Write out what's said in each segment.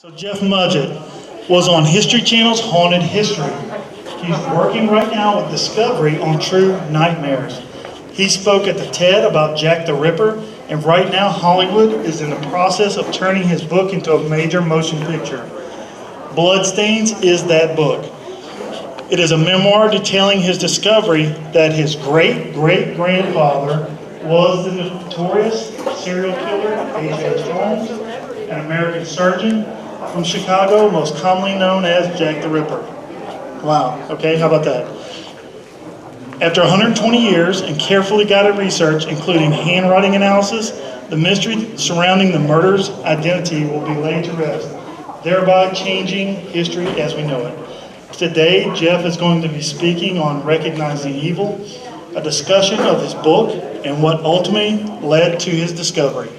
So Jeff Mudgett was on History Channel's Haunted History. He's working right now with Discovery on True Nightmares. He spoke at the TED about Jack the Ripper, and right now Hollywood is in the process of turning his book into a major motion picture. Bloodstains is that book. It is a memoir detailing his discovery that his great-great-grandfather was the notorious serial killer H.H. Holmes, an American surgeon from Chicago, most commonly known as Jack the Ripper. Wow, okay, how about that? After 120 years and carefully guided research, including handwriting analysis, the mystery surrounding the murderer's identity will be laid to rest, thereby changing history as we know it. Today, Jeff is going to be speaking on recognizing evil, a discussion of his book, and what ultimately led to his discovery.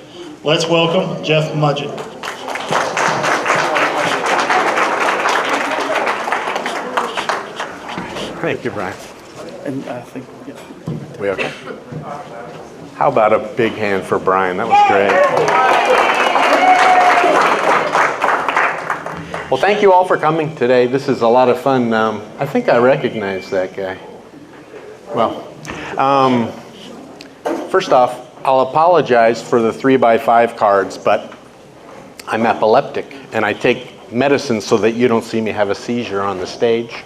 Let's welcome Jeff Mudgett. Thank you, Brian. And I think, yeah. We okay? How about a big hand for Brian? That was great. Well, thank you all for coming today. This is a lot of fun. I think I recognize that guy. Well, first off, I'll apologize for the 3x5 cards, but I'm epileptic, and I take medicine so that you don't see me have a seizure on the stage.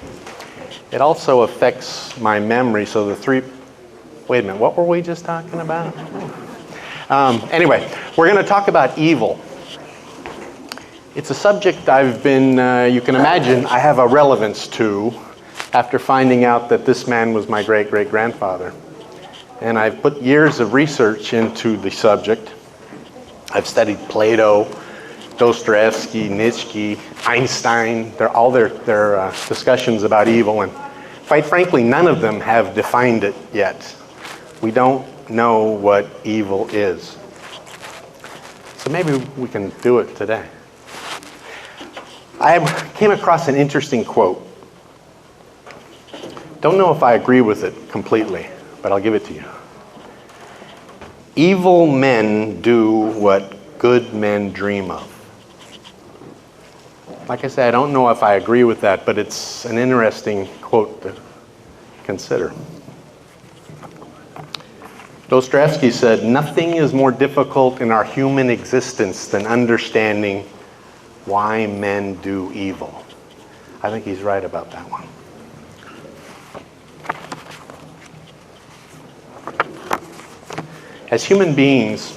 It also affects my memory, so wait a minute, what were we just talking about? Anyway, we're going to talk about evil. It's a subject I've been, you can imagine, I have a relevance to after finding out that this man was my great-great-grandfather. And I've put years of research into the subject. I've studied Plato, Dostoevsky, Nietzsche, Einstein, all their discussions about evil, and quite frankly, none of them have defined it yet. We don't know what evil is. So maybe we can do it today. I came across an interesting quote. Don't know if I agree with it completely, but I'll give it to you. Evil men do what good men dream of. Like I said, I don't know if I agree with that, but it's an interesting quote to consider. Dostoevsky said, "Nothing is more difficult in our human existence than understanding why men do evil." I think he's right about that one. As human beings,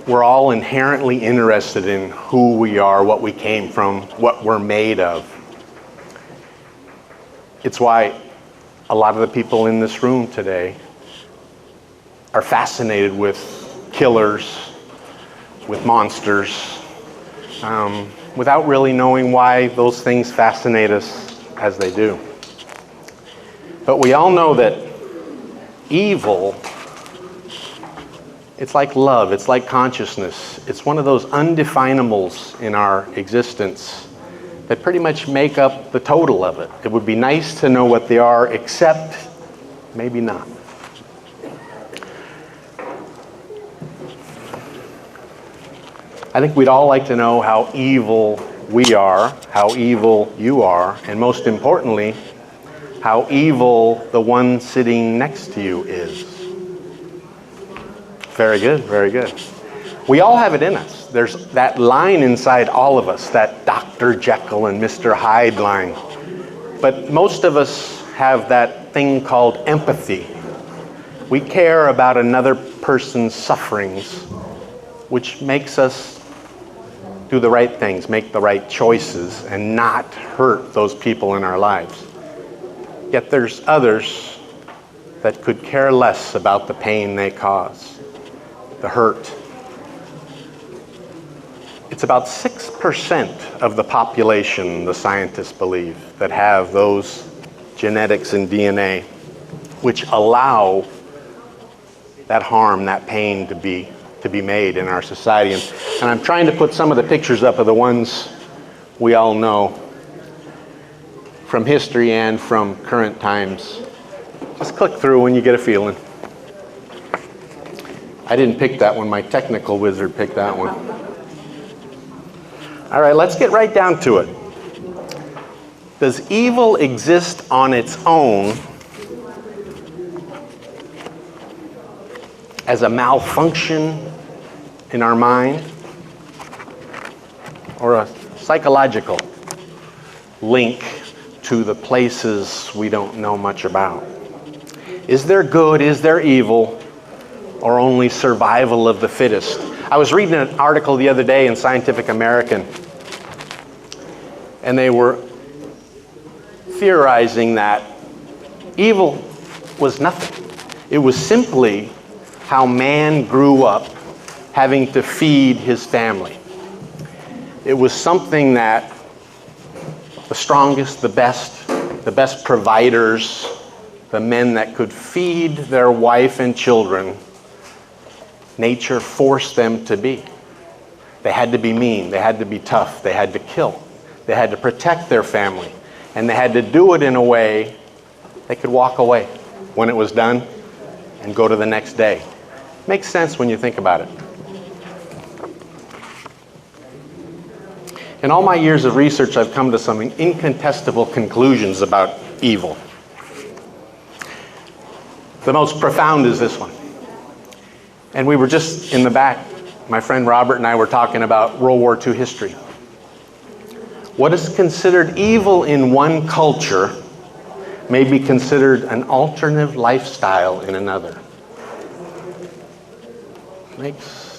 we're all inherently interested in who we are, what we came from, what we're made of. It's why a lot of the people in this room today are fascinated with killers, with monsters, without really knowing why those things fascinate us as they do. But we all know that evil, it's like love, it's like consciousness. It's one of those undefinables in our existence that pretty much make up the total of it. It would be nice to know what they are, except maybe not. I think we'd all like to know how evil we are, how evil you are, and most importantly, how evil the one sitting next to you is. Very good, very good. We all have it in us. There's that line inside all of us, that Dr. Jekyll and Mr. Hyde line. But most of us have that thing called empathy. We care about another person's sufferings, which makes us do the right things, make the right choices, and not hurt those people in our lives. Yet there's others that could care less about the pain they cause, the hurt. It's about 6% of the population, the scientists believe, that have those genetics and DNA which allow that harm, that pain to be made in our society. And I'm trying to put some of the pictures up of the ones we all know from history and from current times. Just click through when you get a feeling. I didn't pick that one, my technical wizard picked that one. All right, let's get right down to it. Does evil exist on its own as a malfunction in our mind, or a psychological link to the places we don't know much about? Is there good, is there evil, or only survival of the fittest? I was reading an article the other day in Scientific American, and they were theorizing that evil was nothing. It was simply how man grew up having to feed his family. It was something that the strongest, the best providers, the men that could feed their wife and children, nature forced them to be. They had to be mean, they had to be tough, they had to kill, they had to protect their family, and they had to do it in a way they could walk away when it was done and go to the next day. Makes sense when you think about it. In all my years of research, I've come to some incontestable conclusions about evil. The most profound is this one. And we were just in the back, my friend Robert and I were talking about World War II history. What is considered evil in one culture may be considered an alternative lifestyle in another.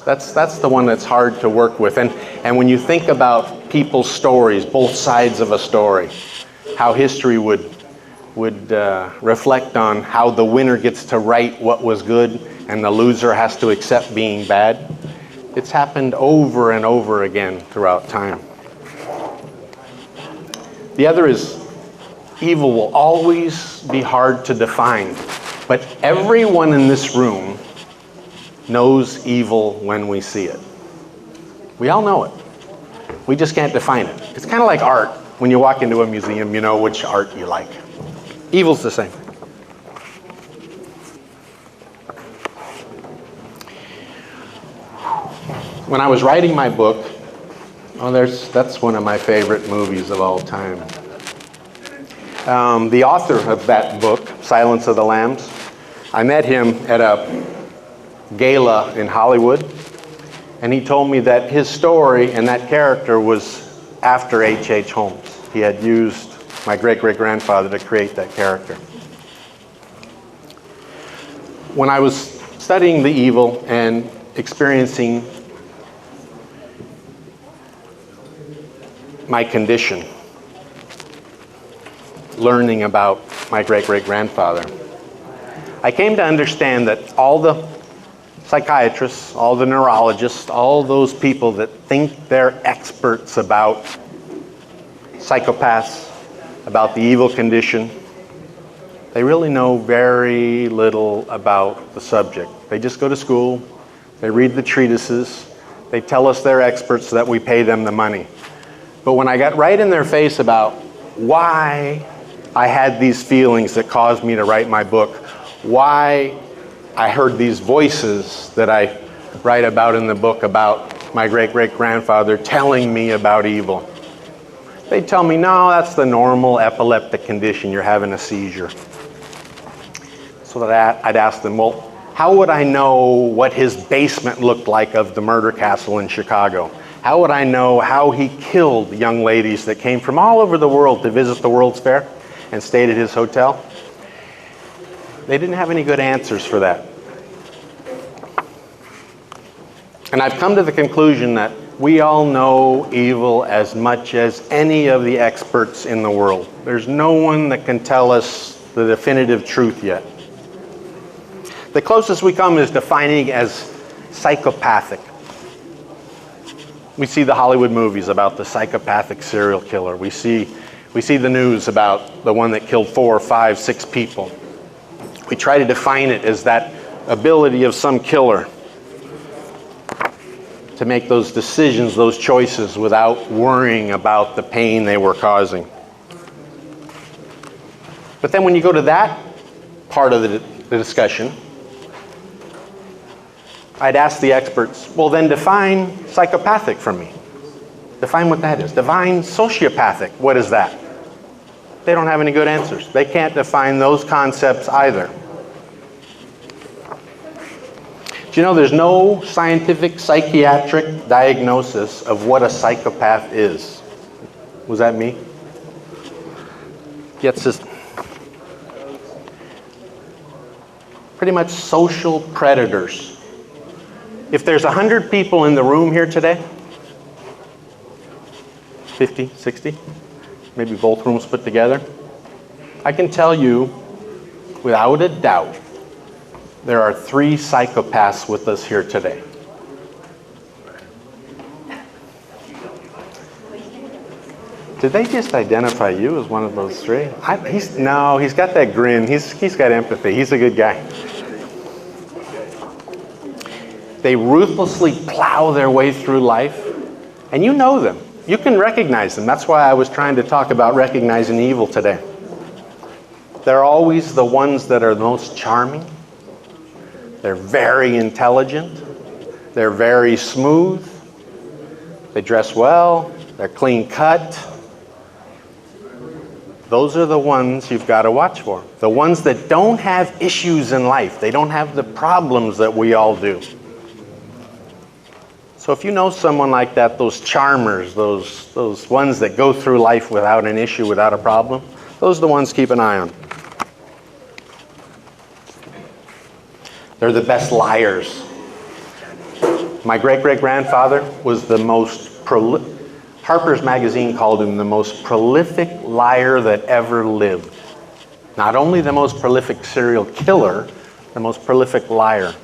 That's the one that's hard to work with. And when you think about people's stories, both sides of a story, how history would reflect on how the winner gets to write what was good and the loser has to accept being bad. It's happened over and over again throughout time. The other is, evil will always be hard to define, but everyone in this room knows evil when we see it. We all know it. We just can't define it. It's kind of like art. When you walk into a museum, you know which art you like. Evil's the same. When I was writing my book, that's one of my favorite movies of all time. The author of that book, Silence of the Lambs, I met him at a gala in Hollywood, and he told me that his story and that character was after H.H. Holmes. He had used my great-great-grandfather to create that character. When I was studying the evil and experiencing my condition, learning about my great-great-grandfather, I came to understand that all the psychiatrists, all the neurologists, all those people that think they're experts about psychopaths, about the evil condition, they really know very little about the subject. They just go to school, they read the treatises, they tell us they're experts so that we pay them the money. But when I got right in their face about why I had these feelings that caused me to write my book, why I heard these voices that I write about in the book about my great-great-grandfather telling me about evil, they'd tell me, no, that's the normal epileptic condition, you're having a seizure. So that I'd ask them, well, how would I know what his basement looked like of the murder castle in Chicago? How would I know how he killed young ladies that came from all over the world to visit the World's Fair and stayed at his hotel? They didn't have any good answers for that. And I've come to the conclusion that we all know evil as much as any of the experts in the world. There's no one that can tell us the definitive truth yet. The closest we come is defining as psychopathic. We see the Hollywood movies about the psychopathic serial killer. We see the news about the one that killed 4, 5, 6 people. We try to define it as that ability of some killer to make those decisions, those choices, without worrying about the pain they were causing. But then when you go to that part of the discussion, I'd ask the experts, well then define psychopathic for me. Define what that is. Define sociopathic. What is that? They don't have any good answers. They can't define those concepts either. Do you know there's no scientific psychiatric diagnosis of what a psychopath is? Was that me? Gets this. Pretty much social predators. If there's 100 people in the room here today, 50, 60, maybe both rooms put together, I can tell you without a doubt there are 3 psychopaths with us here today. Did they just identify you as one of those 3? No, he's got that grin. He's got empathy. He's a good guy. They ruthlessly plow their way through life, and you know them. You can recognize them. That's why I was trying to talk about recognizing evil today. They're always the ones that are the most charming. They're very intelligent. They're very smooth. They dress well. They're clean cut. Those are the ones you've got to watch for. The ones that don't have issues in life. They don't have the problems that we all do. So if you know someone like that, those charmers, those ones that go through life without an issue, without a problem, those are the ones to keep an eye on. They're the best liars. My great-great-grandfather was the most Harper's Magazine called him the most prolific liar that ever lived. Not only the most prolific serial killer, the most prolific liar.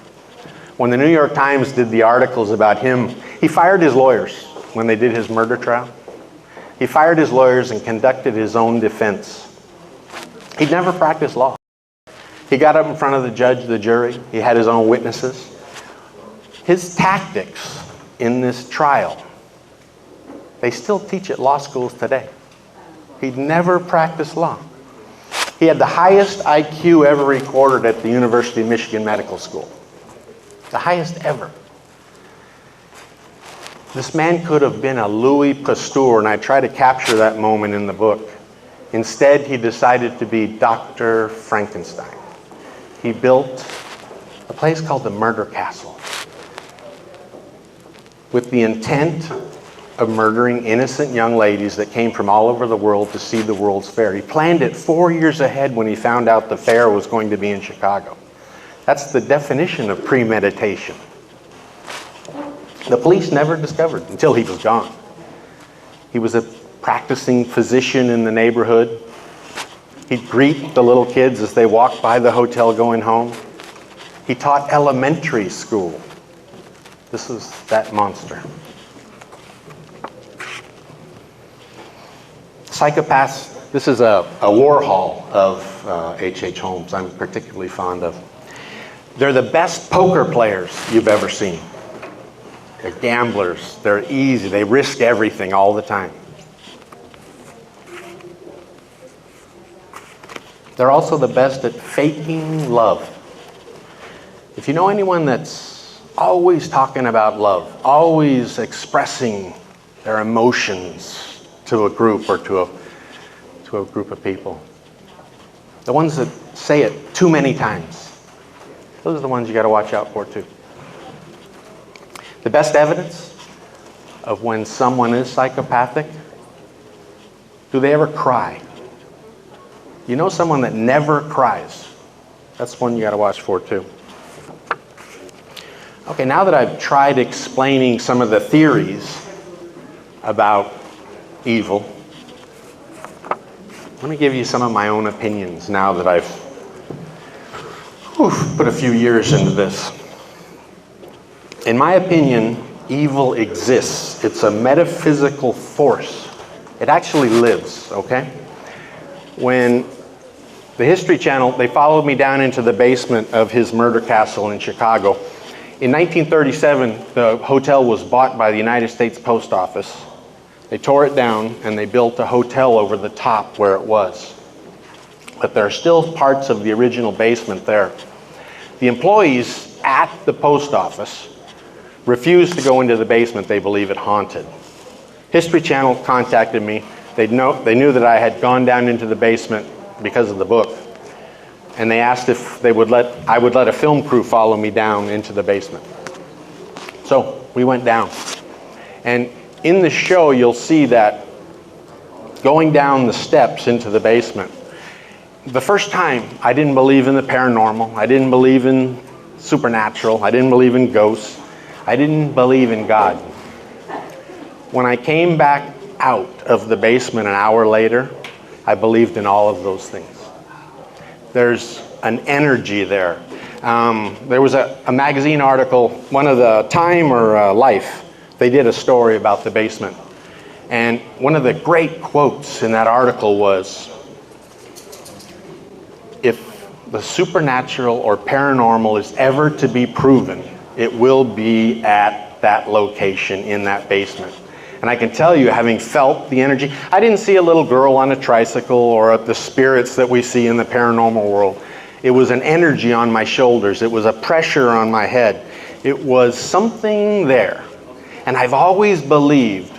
When the New York Times did the articles about him, he fired his lawyers when they did his murder trial. He fired his lawyers and conducted his own defense. He'd never practiced law. He got up in front of the judge, the jury. He had his own witnesses. His tactics in this trial, they still teach at law schools today. He'd never practiced law. He had the highest IQ ever recorded at the University of Michigan Medical School. The highest ever. This man could have been a Louis Pasteur, and I try to capture that moment in the book. Instead, he decided to be Dr. Frankenstein. He built a place called the Murder Castle with the intent of murdering innocent young ladies that came from all over the world to see the World's Fair. He planned it 4 years ahead when he found out the fair was going to be in Chicago. That's the definition of premeditation. The police never discovered until he was gone. He was a practicing physician in the neighborhood. He'd greet the little kids as they walked by the hotel going home. He taught elementary school. This is that monster. Psychopaths, this is a Warhol of H.H. Holmes I'm particularly fond of. They're the best poker players you've ever seen. They're gamblers. They're easy. They risk everything all the time. They're also the best at faking love. If you know anyone that's always talking about love, always expressing their emotions to a group or to a group of people, the ones that say it too many times, those are the ones you got to watch out for too. The best evidence of when someone is psychopathic, do they ever cry? You know someone that never cries? That's one you got to watch for too. Okay, now that I've tried explaining some of the theories about evil, let me give you some of my own opinions now that I've put a few years into this. In my opinion, evil exists. It's a metaphysical force. It actually lives, okay? When the History Channel, they followed me down into the basement of his murder castle in Chicago. In 1937, the hotel was bought by the United States Post Office. They tore it down and they built a hotel over the top where it was. But there are still parts of the original basement there. The employees at the post office refused to go into the basement. They believe it haunted. History Channel contacted me. They knew that I had gone down into the basement because of the book, and they asked if I would let a film crew follow me down into the basement. So we went down, and in the show you'll see that going down the steps into the basement, the first time I didn't believe in the paranormal, I didn't believe in supernatural, I didn't believe in ghosts, I didn't believe in God. When I came back out of the basement an hour later, I believed in all of those things. There's an energy there. There was a magazine article, one of the Time or Life, they did a story about the basement. And one of the great quotes in that article was, if the supernatural or paranormal is ever to be proven, it will be at that location in that basement. And I can tell you, having felt the energy, I didn't see a little girl on a tricycle or the spirits that we see in the paranormal world. It was an energy on my shoulders. It was a pressure on my head. It was something there. And I've always believed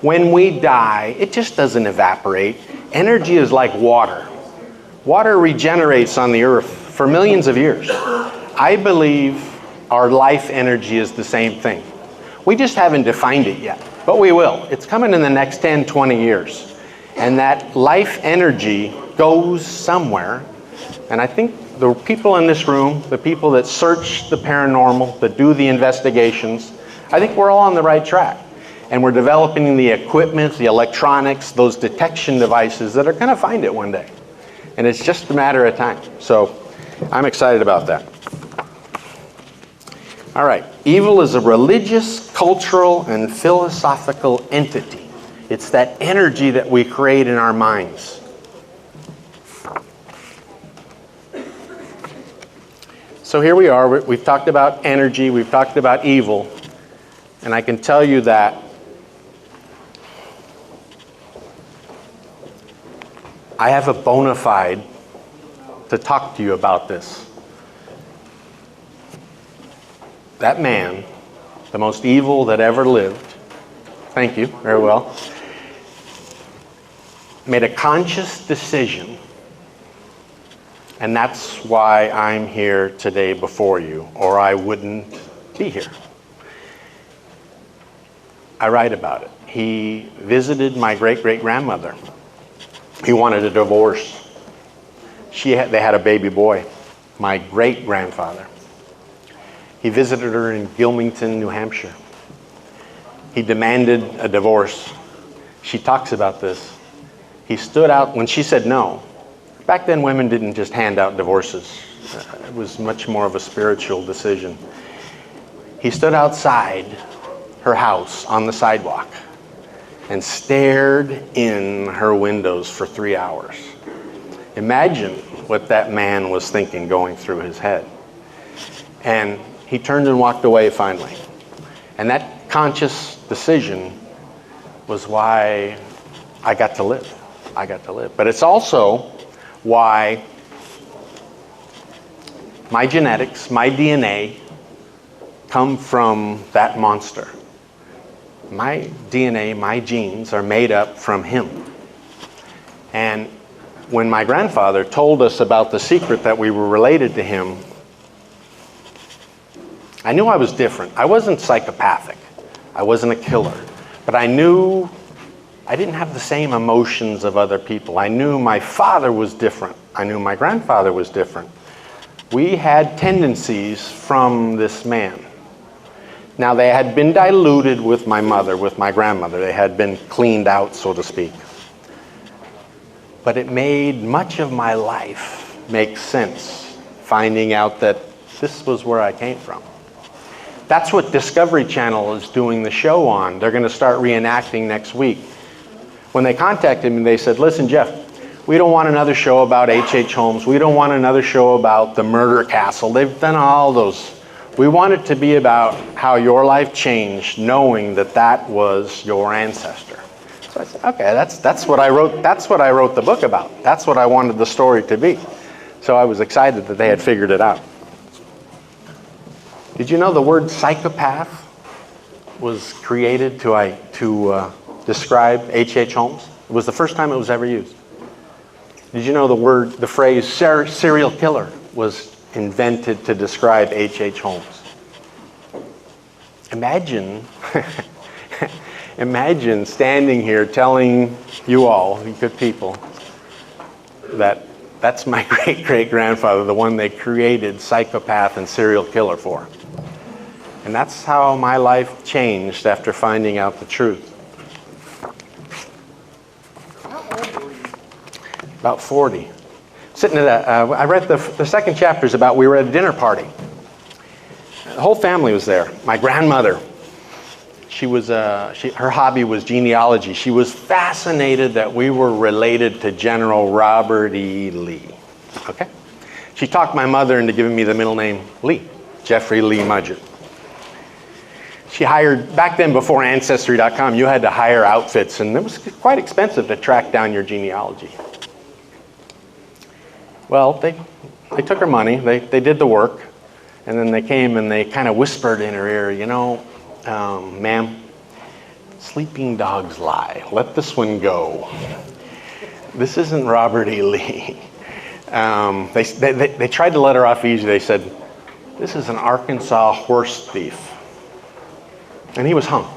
when we die, it just doesn't evaporate. Energy is like water. Water regenerates on the earth for millions of years. I believe our life energy is the same thing. We just haven't defined it yet, but we will. It's coming in the next 10, 20 years. And that life energy goes somewhere. And I think the people in this room, the people that search the paranormal, that do the investigations, I think we're all on the right track. And we're developing the equipment, the electronics, those detection devices that are going to find it one day. And it's just a matter of time. So I'm excited about that. All right. Evil is a religious, cultural, and philosophical entity. It's that energy that we create in our minds. So here we are. We've talked about energy. We've talked about evil. And I can tell you that I have a bona fide to talk to you about this. That man, the most evil that ever lived, thank you, very well, made a conscious decision, and that's why I'm here today before you, or I wouldn't be here. I write about it. He visited my great-great-grandmother. He wanted a divorce. They had a baby boy, my great-grandfather. He visited her in Gilmington, New Hampshire. He demanded a divorce. She talks about this. He stood out when she said no. Back then, women didn't just hand out divorces. It was much more of a spiritual decision. He stood outside her house on the sidewalk and stared in her windows for 3 hours. Imagine what that man was thinking going through his head. And he turned and walked away finally. And that conscious decision was why I got to live. I got to live. But it's also why my genetics, my DNA, come from that monster. My DNA, my genes are made up from him. And when my grandfather told us about the secret that we were related to him, I knew I was different. I wasn't psychopathic. I wasn't a killer. But I knew I didn't have the same emotions of other people. I knew my father was different. I knew my grandfather was different. We had tendencies from this man. Now, they had been diluted with my mother, with my grandmother. They had been cleaned out, so to speak. But it made much of my life make sense, finding out that this was where I came from. That's what Discovery Channel is doing the show on. They're going to start reenacting next week. When they contacted me, they said, listen, Jeff, we don't want another show about H.H. Holmes. We don't want another show about the murder castle. They've done all those. We want it to be about how your life changed, knowing that that was your ancestor. So I said, okay, that's what I wrote. That's what I wrote the book about. That's what I wanted the story to be. So I was excited that they had figured it out. Did you know the word psychopath was created to describe H.H. Holmes? It was the first time it was ever used. Did you know the phrase serial killer was invented to describe H.H. Holmes? Imagine, imagine standing here telling you all, you good people, that that's my great-great-grandfather, the one they created psychopath and serial killer for. And that's how my life changed after finding out the truth. How old were you? About 40. Sitting at I read the second chapter is about, we were at a dinner party. The whole family was there. My grandmother, her hobby was genealogy. She was fascinated that we were related to General Robert E. Lee. Okay? She talked my mother into giving me the middle name Lee, Jeffrey Lee Mudgett. She hired, back then before ancestry.com, you had to hire outfits, and it was quite expensive to track down your genealogy. Well, they took her money, they did the work, and then they came and they kind of whispered in her ear, you know, ma'am, sleeping dogs lie. Let this one go. This isn't Robert E. Lee. They tried to let her off easy. They said, this is an Arkansas horse thief. And he was hung.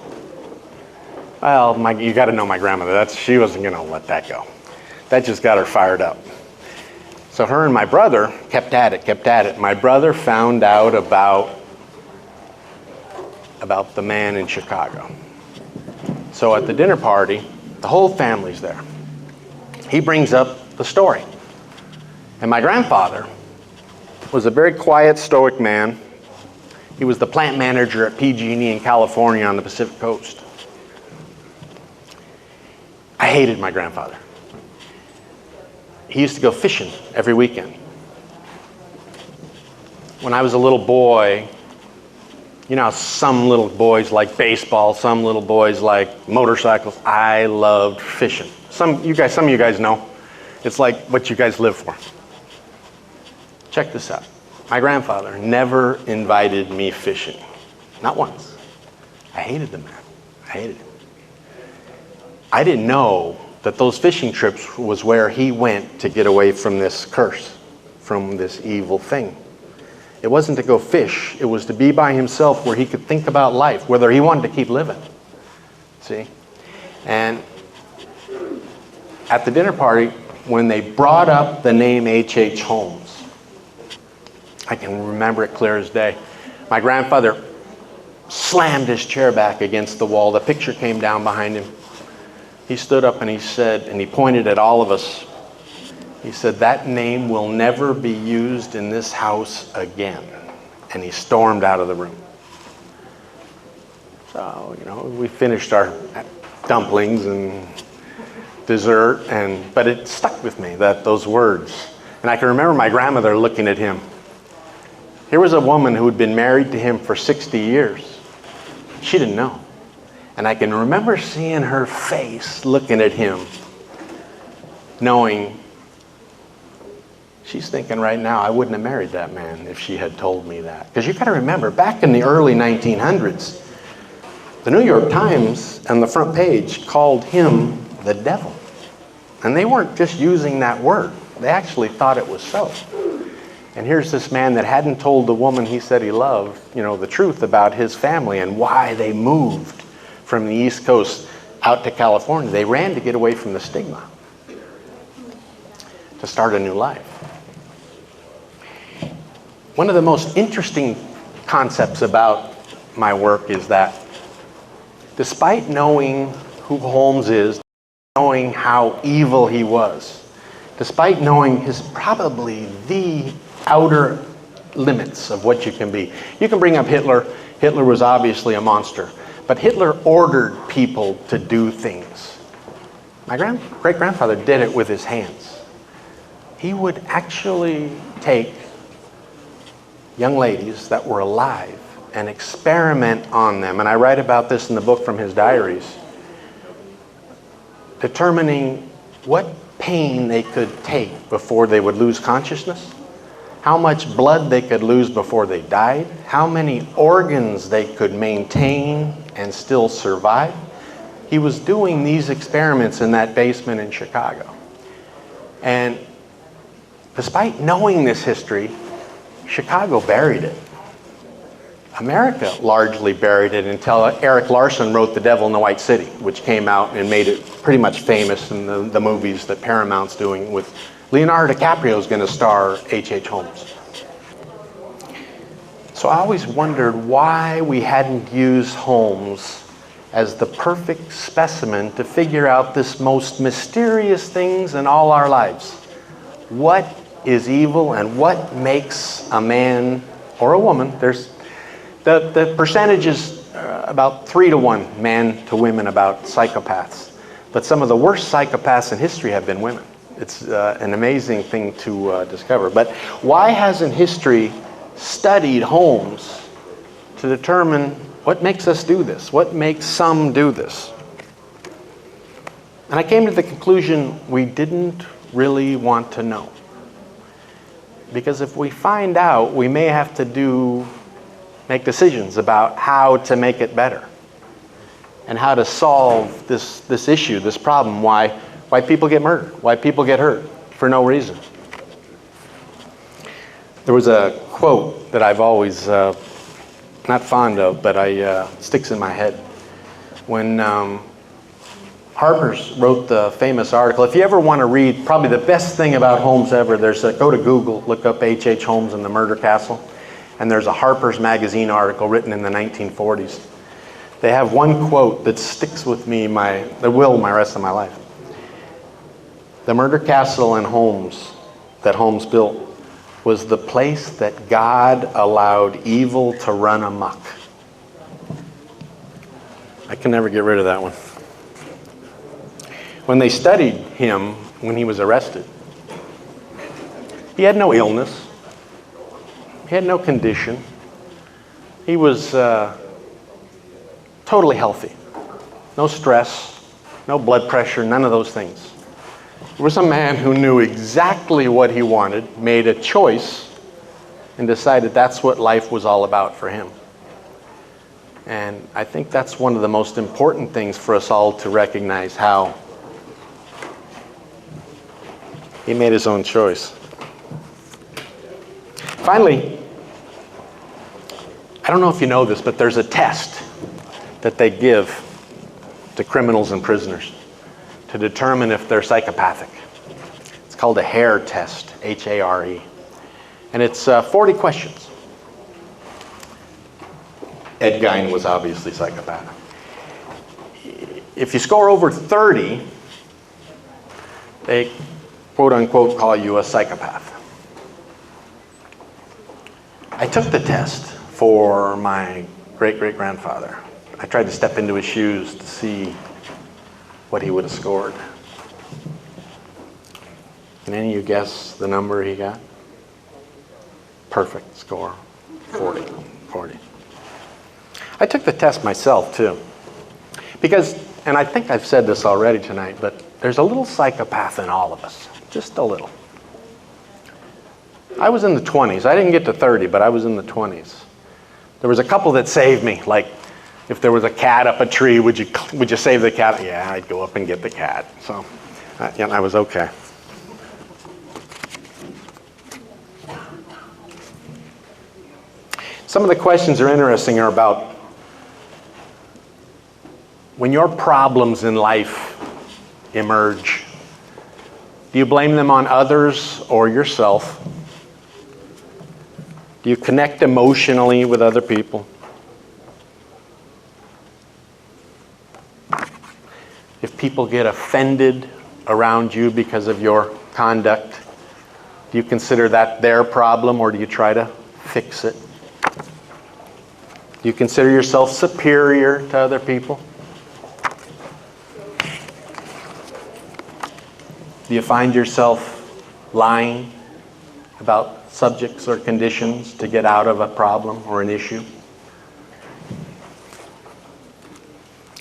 Well, you got to know my grandmother. She wasn't going to let that go. That just got her fired up. So her and my brother kept at it. My brother found out about the man in Chicago. So at the dinner party, the whole family's there. He brings up the story. And my grandfather was a very quiet, stoic man. He was the plant manager at PG&E in California on the Pacific Coast. I hated my grandfather. He used to go fishing every weekend. When I was a little boy, you know how some little boys like baseball, some little boys like motorcycles. I loved fishing. Some of you guys know. It's like what you guys live for. Check this out. My grandfather never invited me fishing. Not once. I hated the man. I hated him. I didn't know that those fishing trips was where he went to get away from this curse, from this evil thing. It wasn't to go fish. It was to be by himself where he could think about life, whether he wanted to keep living. See? And at the dinner party, when they brought up the name H.H. Holmes, I can remember it clear as day. My grandfather slammed his chair back against the wall. The picture came down behind him. He stood up and he said, and he pointed at all of us, he said, that name will never be used in this house again. And he stormed out of the room. So, you know, we finished our dumplings and dessert, but it stuck with me, those words. And I can remember my grandmother looking at him. Here was a woman who had been married to him for 60 years. She didn't know. And I can remember seeing her face looking at him, knowing she's thinking right now, I wouldn't have married that man if she had told me that. Because you got to remember, back in the early 1900s, the New York Times on the front page called him the devil. And they weren't just using that word. They actually thought it was so. And here's this man that hadn't told the woman he said he loved, you know, the truth about his family and why they moved from the East Coast out to California. They ran to get away from the stigma, to start a new life. One of the most interesting concepts about my work is that despite knowing who Holmes is, knowing how evil he was, despite knowing his probably the outer limits of what you can be. You can bring up Hitler. Hitler was obviously a monster. But Hitler ordered people to do things. My great-grandfather did it with his hands. He would actually take young ladies that were alive and experiment on them. And I write about this in the book from his diaries. Determining what pain they could take before they would lose consciousness, how much blood they could lose before they died, how many organs they could maintain and still survive. he was doing these experiments in that basement in Chicago. And despite knowing this history, Chicago buried it. America largely buried it until Eric Larson wrote The Devil in the White City, which came out and made it pretty much famous in the movies that Paramount's doing with Leonardo DiCaprio's going to star H.H. Holmes. So I always wondered why we hadn't used Holmes as the perfect specimen to figure out this most mysterious things in all our lives. What is evil and what makes a man or a woman? There's the percentage is about 3-to-1 man to women about psychopaths. But some of the worst psychopaths in history have been women. It's an amazing thing to discover. But why hasn't history studied Holmes to determine what makes us do this? What makes some do this? And I came to the conclusion we didn't really want to know. Because if we find out, we may have to make decisions about how to make it better and how to solve this issue, this problem, why people get murdered, why people get hurt for no reason. There was a quote that I've always not fond of, but sticks in my head. When Harper's wrote the famous article, if you ever want to read probably the best thing about Holmes ever, go to Google, look up H.H. Holmes and the Murder Castle, and there's a Harper's Magazine article written in the 1940s. They have one quote that sticks with me, that will my rest of my life. The Murder Castle in Holmes, that Holmes built, was the place that God allowed evil to run amok. I can never get rid of that one. When they studied him when he was arrested, he had no illness. He had no condition. He was totally healthy. No stress, no blood pressure, none of those things. He was a man who knew exactly what he wanted, made a choice, and decided that's what life was all about for him. And I think that's one of the most important things for us all to recognize, how he made his own choice. Finally, I don't know if you know this, but there's a test that they give to criminals and prisoners to determine if they're psychopathic. It's called a Hare test, H-A-R-E. And it's 40 questions. Ed Gein was obviously psychopathic. If you score over 30, they quote unquote call you a psychopath. I took the test for my great-great-grandfather. I tried to step into his shoes to see what he would have scored. Can any of you guess the number he got? Perfect score, 40. I took the test myself too. Because, and I think I've said this already tonight, but there's a little psychopath in all of us, just a little. I was in the 20s. I didn't get to 30, but I was in the 20s. There was a couple that saved me, like if there was a cat up a tree, would you save the cat? Yeah, I'd go up and get the cat. So, yeah, I was okay. Some of the questions are interesting, are about when your problems in life emerge, do you blame them on others or yourself? Do you connect emotionally with other people? If people get offended around you because of your conduct, do you consider that their problem, or do you try to fix it? Do you consider yourself superior to other people? Do you find yourself lying about subjects or conditions to get out of a problem or an issue?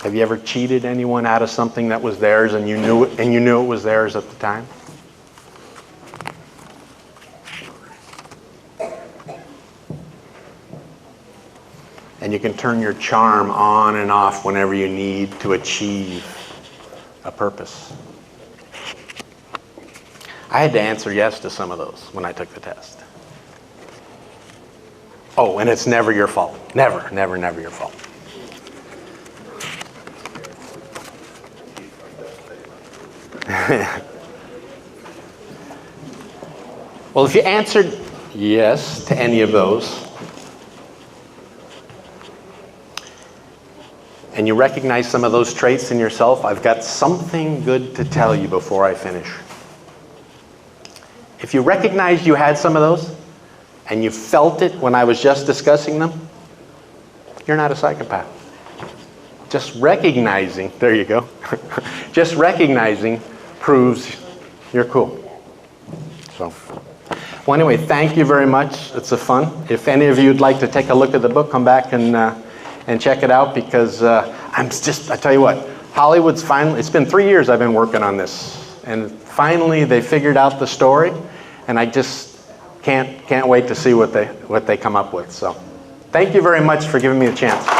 Have you ever cheated anyone out of something that was theirs and you knew it was theirs at the time? And you can turn your charm on and off whenever you need to achieve a purpose. I had to answer yes to some of those when I took the test. Oh, and it's never your fault. Never, never, never your fault. Well, if you answered yes to any of those, and you recognize some of those traits in yourself, I've got something good to tell you before I finish. If you recognized you had some of those, and you felt it when I was just discussing them, you're not a psychopath. Just recognizing, there you go, just recognizing proves you're cool. So, well, anyway, thank you very much. It's a fun. If any of you would like to take a look at the book, come back and check it out, because I tell you what, Hollywood's finally, it's been 3 years I've been working on this, and finally they figured out the story, and I just can't wait to see what they come up with. So, thank you very much for giving me a chance.